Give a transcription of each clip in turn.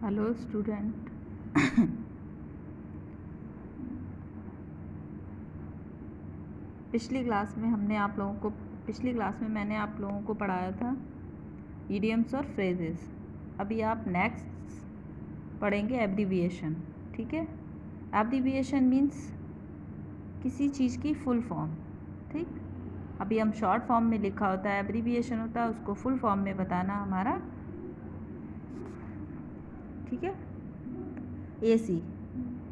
Hello student. पिछली class में मैंने आप लोगों को पढ़ाया था इडियम्स और फ्रेजेस। अभी आप नेक्स्ट पढ़ेंगे एब्रीविएशन। ठीक है, एब्रीविएशन मीन्स किसी चीज़ की फुल फॉर्म। ठीक, अभी हम शॉर्ट फॉर्म में लिखा होता है, एब्रीविएशन होता है, उसको फुल फॉर्म में बताना हमारा। ठीक है, AC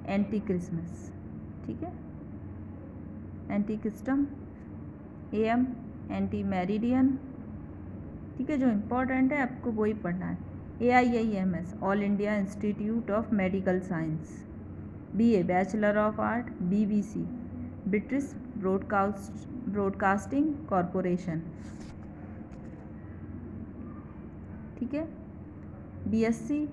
एंटी क्रिसमस। ठीक है, एंटी क्रिस्टम। AM anti meridian. ठीक है, जो इम्पोर्टेंट है आपको वही पढ़ना है। AIIMS all India institute of medical science. BA bachelor of art. BBC British broadcasting corporation. ठीक है, BSc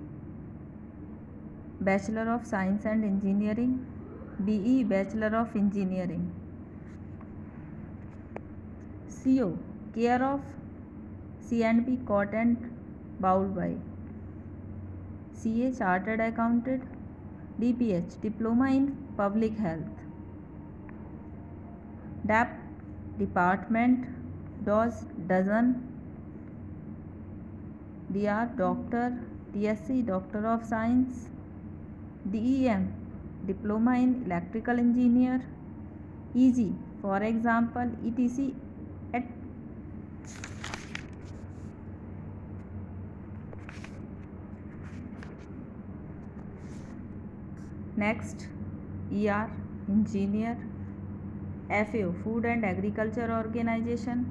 bachelor of science and engineering. BE bachelor of engineering. CO care of C&B caught and bowled by. CA chartered accountant. DPH diploma in public health. DAP department dodge dozen. DR doctor. DSc doctor of science. DEM diploma in electrical engineer. EG for example ETC et. Next ER engineer. FAO food and agriculture organisation.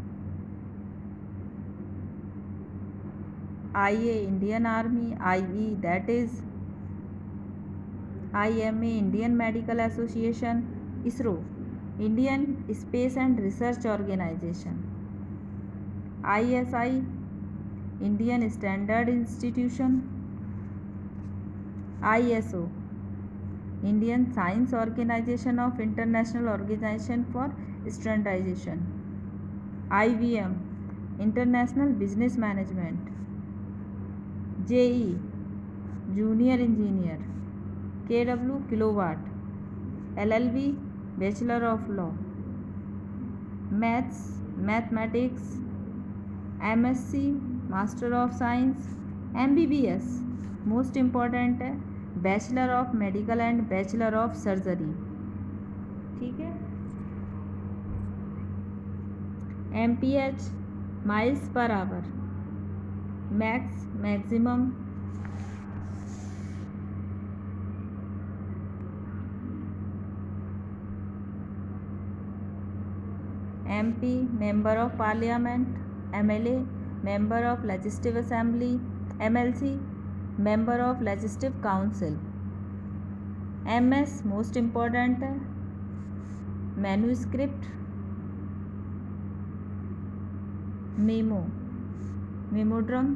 IA Indian army. IE that is IMA Indian medical association. ISRO Indian space and research organisation. ISI Indian standard institution. ISO Indian science organisation of international organisation for standardisation. IBM international business management. JE junior engineer. KW kilowatt. LLB bachelor of law. Mathematics MSc master of science. MBBS most important है, bachelor of medical and bachelor of surgery. ठीक है, MPH miles per hour. Maximum. MP member of parliament. MLA member of legislative assembly. MLC member of legislative council. MS most important है, manuscript. मेमोड्रम।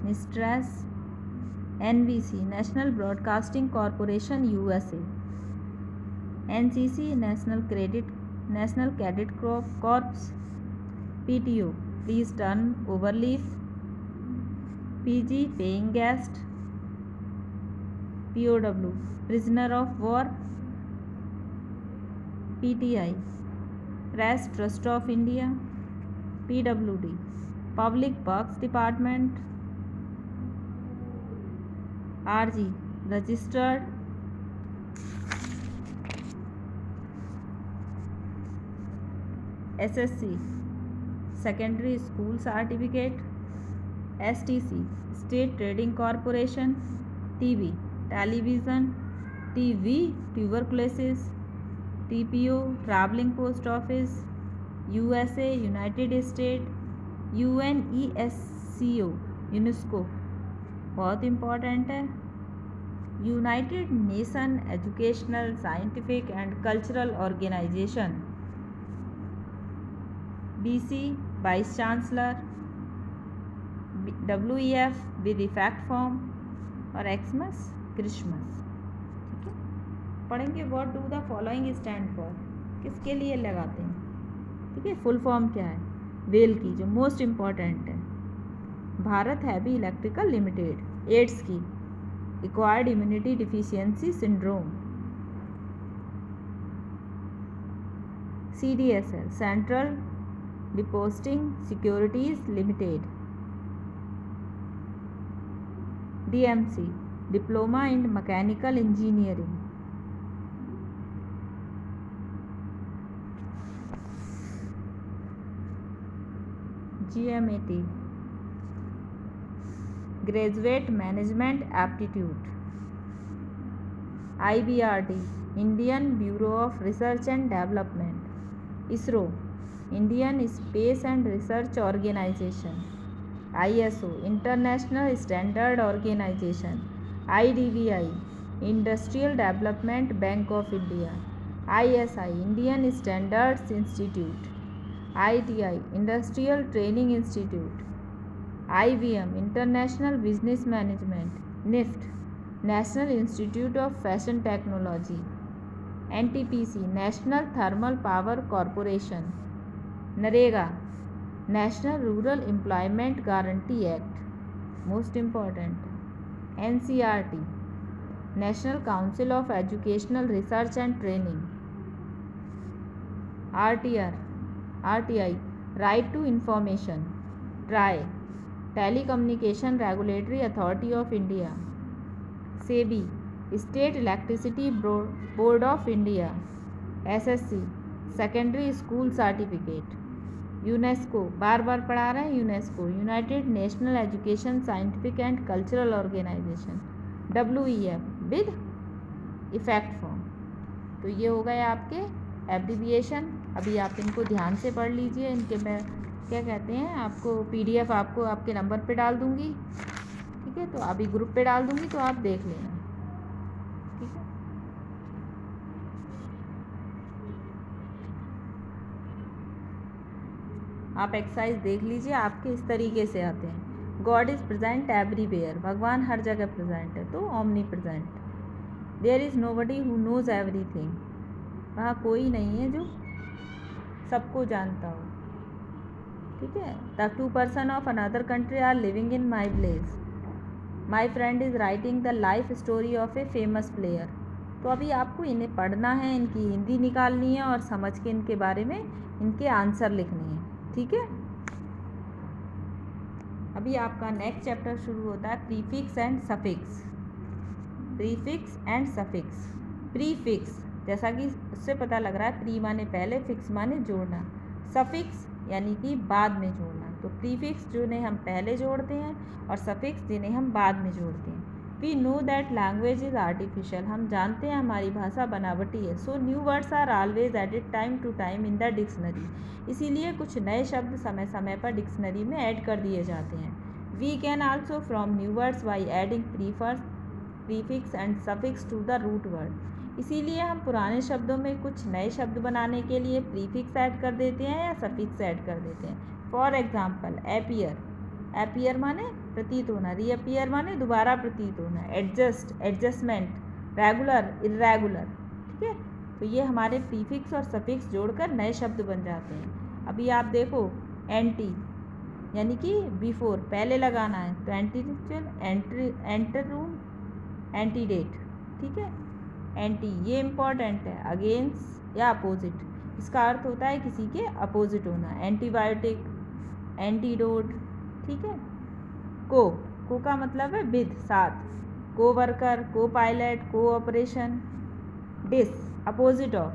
Mistress. NBC national broadcasting corporation USA। NCC national cadet corps. PTO please turn over leaf. PG paying guest. POW prisoner of war. PTI press trust of India. PWD public works department. RG registered. SSC secondary school certificate. STC state trading corporation. TB television. TB tuberculosis. TPO travelling post office. USA United state. UNESCO UNESCO बहुत important है, United nation educational scientific and cultural organisation. BC vice chancellor. WEF with effect form और Xmas Christmas. ठीक है, पढ़ेंगे what do the following stand for, किसके लिए लगाते हैं। ठीक है, फुल फॉर्म क्या है। वेल की जो मोस्ट इम्पॉर्टेंट है, Bharat heavy electrical limited, AIDS की, acquired immunity deficiency syndrome, CDSL, central depositing securities limited, DMC, diploma in mechanical engineering, GMAT, graduate management aptitude, IBRD, Indian bureau of research and development, ISRO, Indian space and research organisation, ISO, international standard organisation, IDBI, industrial development bank of India, ISI, Indian standards institute, ITI, industrial training institute, IBM, international business management, NIFT, national institute of fashion technology, NTPC, national thermal power corporation, NREGA, national rural employment guarantee act, most important, NCERT, national council of educational research and training, RTI, right to information, TRAI, telecommunication regulatory authority of India, SEBI, state electricity board of India, SSC, secondary school certificate, UNESCO, बार बार पढ़ा रहे हैं, UNESCO, united national education scientific and cultural organisation, WEF, with effect form. तो ये हो गए आपके एब्रिविएशन। अभी आप इनको ध्यान से पढ़ लीजिए। इनके मैं क्या कहते हैं, आपको PDF आपको आपके नंबर पे डाल दूँगी, ठीक है, तो अभी ग्रुप पे डाल दूँगी, तो आप देख लेना, ठीक है। आप एक्सरसाइज देख लीजिए, आपके इस तरीके से आते हैं। गॉड इज़ प्रेजेंट एवरीवेयर, भगवान हर जगह प्रेजेंट है, तो omnipresent. There is nobody who knows everything, वहाँ कोई नहीं है जो सबको जानता हो, ठीक है। The 2 person of another country are living in my village, my friend is writing the life story of a famous player. तो अभी आपको इन्हें पढ़ना है, इनकी हिंदी निकालनी है और समझ के इनके बारे में इनके आंसर लिखने हैं, ठीक है। अभी आपका नेक्स्ट चैप्टर शुरू होता है prefix and suffix. Prefix and suffix. Prefix जैसा कि उससे पता लग रहा है, प्री माने पहले, फिक्स माने जोड़ना, सफिक्स यानी कि बाद में जोड़ना। तो प्रीफिक्स जिन्हें हम पहले जोड़ते हैं और सफिक्स जिन्हें हम बाद में जोड़ते हैं। We know that language is artificial, हम जानते हैं हमारी भाषा बनावटी है। So new words are always added time to time in the dictionary, इसीलिए कुछ नए शब्द समय समय पर डिक्शनरी में ऐड कर दिए जाते हैं। We can also from new words by adding prefix and suffix to the root word, इसीलिए हम पुराने शब्दों में कुछ नए शब्द बनाने के लिए प्रीफिक्स ऐड कर देते हैं या सफिक्स ऐड कर देते हैं। फॉर एग्जाम्पल एपियर, एपियर माने प्रतीत होना, रीअपियर माने दोबारा प्रतीत होना, एडजस्ट, एडजस्टमेंट, रेगुलर, इर्रेगुलर, ठीक है। तो ये हमारे प्रीफिक्स और सफिक्स जोड़कर नए शब्द बन जाते हैं। अभी आप देखो एंटी यानी कि बिफोर, पहले लगाना है, तो एंटी, एंटर रूम, एंटीडेट, ठीक है। एंटी ये इम्पॉर्टेंट है, अगेंस्ट या अपोजिट, इसका अर्थ होता है किसी के अपोजिट होना। एंटीबायोटिक, एंटीडोट, ठीक है। को का मतलब है विद, साथ, को worker, co pilot, co operation. Dis opposite of,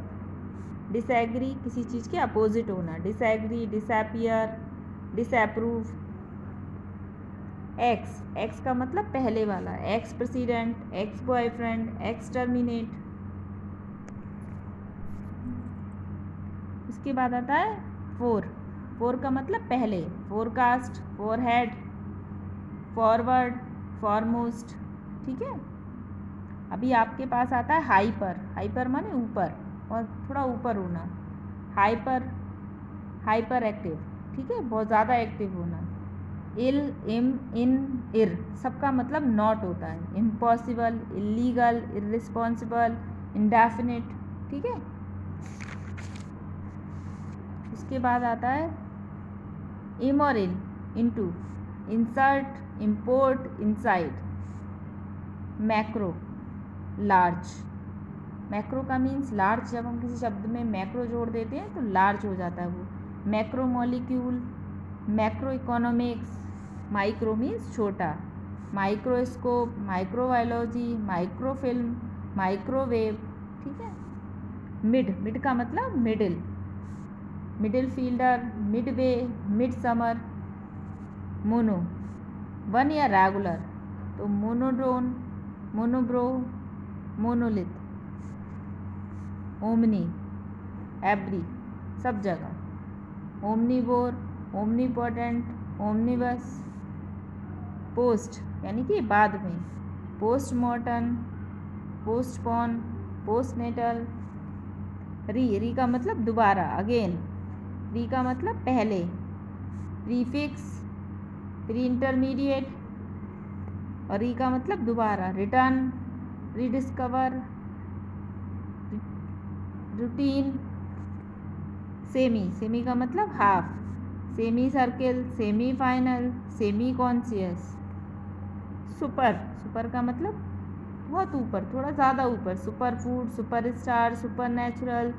disagree किसी चीज़ के अपोजिट होना, डिसएग्री, डिसएपियर, डिसअप्रूव। एक्स का मतलब पहले वाला, ex president, ex boyfriend, x terminate. उसके बाद आता है फोर का मतलब पहले, फोरकास्ट, फोरहेड, फॉरवर्ड, फॉरमोस्ट, ठीक है। अभी आपके पास आता है हाइपर माने ऊपर और थोड़ा ऊपर होना, हाइपर एक्टिव, ठीक है, बहुत ज़्यादा एक्टिव होना। इन, इर सबका मतलब नॉट होता है, इम्पॉसिबल, इलीगल, इररिस्पॉन्सिबल, इंडेफिनिट, ठीक है। उसके बाद आता है immoral into, insert, import, inside. Macro large, macro का मीन्स लार्ज, जब हम किसी शब्द में मैक्रो जोड़ देते हैं तो लार्ज हो जाता है वो। Macro molecule, macro economics, micro means छोटा, माइक्रोस्कोप, माइक्रोबायोलॉजी, माइक्रोफिल्म, माइक्रोवेव, ठीक है। मिड, मिड का मतलब middle, middle fielder, Midway, mid summer. Mono one या रेगुलर, तो मोनोड्रोन, मोनोब्रो, मोनोलिथ। ओमनी एवरी, सब जगह। Omnivore, omnipotent, omnibus. पोस्ट यानी कि बाद में, पोस्टमॉर्टम, पोस्टपोन, पोस्टनेटल। री का मतलब दोबारा, अगेन। री का मतलब पहले। Prefix, pre intermediate. और री का मतलब दोबारा, return, rediscover, routine. Semi, semi का मतलब half, semi circle, semi final, semi conscious. Super, super का मतलब बहुत ऊपर, थोड़ा ज़्यादा ऊपर, super food, super star, super natural.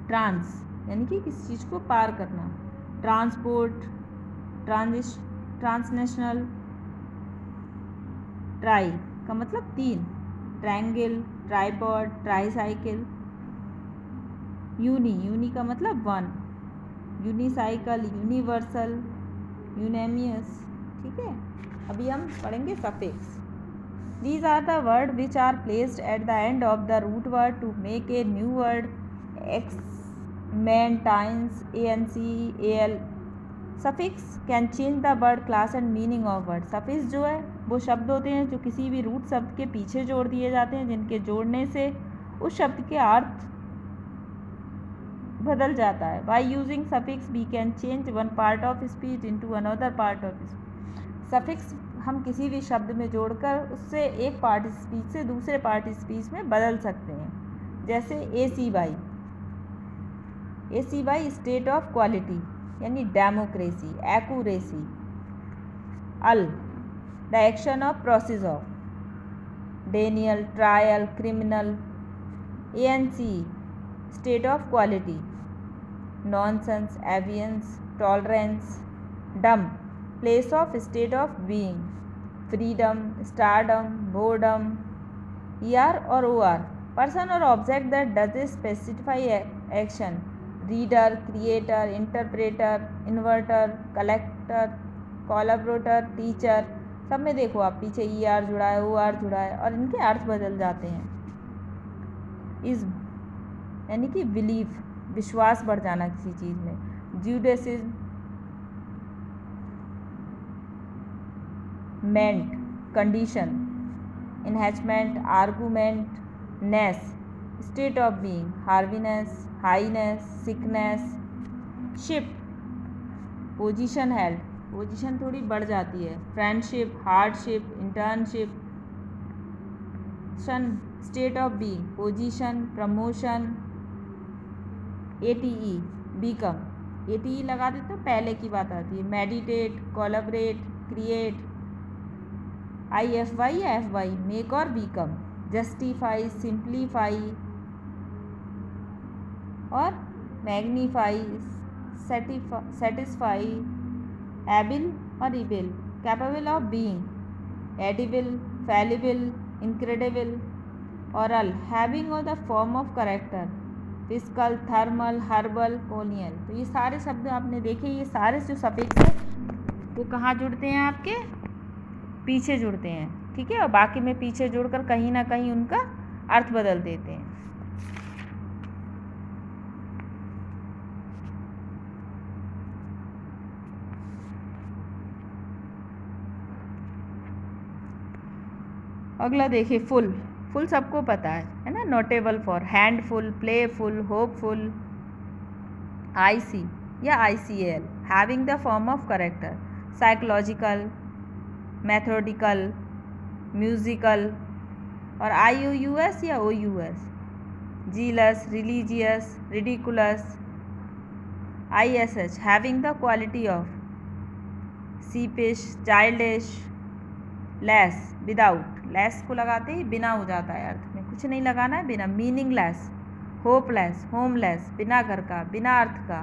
Trans यानी कि किसी चीज़ को पार करना, ट्रांसपोर्ट, ट्रांसनेशनल। ट्राई का मतलब तीन, triangle, tripod, tricycle. Uni, uni का मतलब वन, यूनिसाइकिल, यूनिवर्सल, यूनेमियस, ठीक है। अभी हम पढ़ेंगे suffix. These are the words which are placed at the end of the root word to make a new word. Ex-mentines, anc, al. Suffix can change the word, class and meaning of word. Suffix जो है वो शब्द होते हैं जो किसी भी root शब्द के पीछे जोड़ दिए जाते हैं, जिनके जोड़ने से उस शब्द के अर्थ बदल जाता है। By using suffix we can change one part of speech into another part of speech. Suffix हम किसी भी शब्द में जोड़कर उससे एक पार्ट स्पीच से दूसरे पार्ट स्पीच में बदल सकते हैं। जैसे ACY, ACY state of quality यानी democracy, accuracy. Al the action of process of, denial, trial, criminal. ANC state of quality, nonsense, एवियंस, tolerance. Dom place of state of being, freedom, stardom, boredom. ER और OR person or object that does specify action, reader, creator, interpreter, inverter, collector, collaborator, teacher. सब में देखो आप पीछे ER जुड़ा है, OR जुड़ा है और इनके अर्थ बदल जाते हैं। इज़ यानी कि बिलीफ, विश्वास बढ़ जाना किसी चीज़ में। Judaism, ment, condition. Enhancement, argument, ness state of being, heaviness, highness, sickness. Ship position held, position थोड़ी बढ़ जाती है। Friendship, hardship, internship. Tion state of being, position, promotion. ATE become, ATE लगा देते तो पहले की बात आती है। Meditate, collaborate, create. IFY या FY मेक और बीकम। जस्टिफाई, सिंप्लीफाई और मैग्नीफाई, सेटिस्फाई। एबिल और ible capable of being, edible, fallible, incredible. और अल हैविंग और the form of character, physical, thermal, herbal, कोलियल। तो ये सारे शब्द आपने देखे, ये सारे जो सफिक्स है वो कहाँ जुड़ते हैं, आपके पीछे जुड़ते हैं, ठीक है। और बाकी में पीछे जुड़कर कहीं ना कहीं उनका अर्थ बदल देते हैं। अगला देखिए फुल, फुल सबको पता है ना, notable for, handful, playful, hopeful. IC या ICAL having the form of character, psychological, methodical, musical. और IOUS या OUS jealous, religious, ridiculous. ISH having the quality of, sheepish, childish, less, without, less को लगाते ही बिना हो जाता है अर्थ में, कुछ नहीं लगाना है, बिना, मीनिंगलेस, होपलेस, होमलेस, बिना घर का, बिना अर्थ का,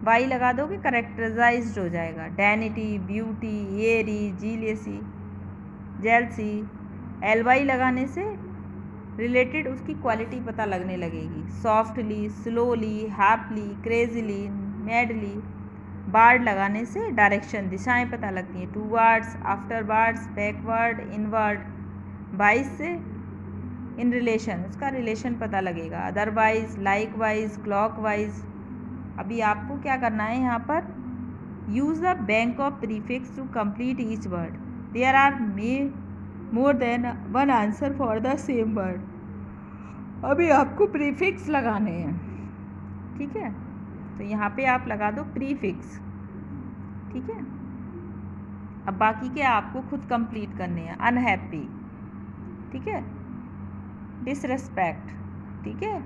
वाई लगा दोगे करेक्टराइज्ड हो जाएगा, डैनिटी, ब्यूटी, एरी, जीलियसी, जेलसी, एलवाई लगाने से रिलेटेड उसकी क्वालिटी पता लगने लगेगी, softly, slowly, happily, crazily, madly, ward लगाने से डायरेक्शन, दिशाएं पता लगती हैं, टूवर्ड्स, आफ्टरवर्ड्स, बैकवर्ड, इनवर्ड, बाइस से इन रिलेशन, उसका रिलेशन पता लगेगा, अदरवाइज, लाइकवाइज, क्लॉकवाइज। अभी आपको क्या करना है यहाँ पर, use the bank of prefix to complete each word, there are more than one answer for the same word. अभी आपको प्रीफिक्स लगाने हैं, ठीक है, तो यहाँ पे आप लगा दो प्रीफिक्स, ठीक है। अब बाकी के आपको खुद कंप्लीट करने हैं, अनहैप्पी, ठीक है, डिसरेस्पेक्ट, ठीक है,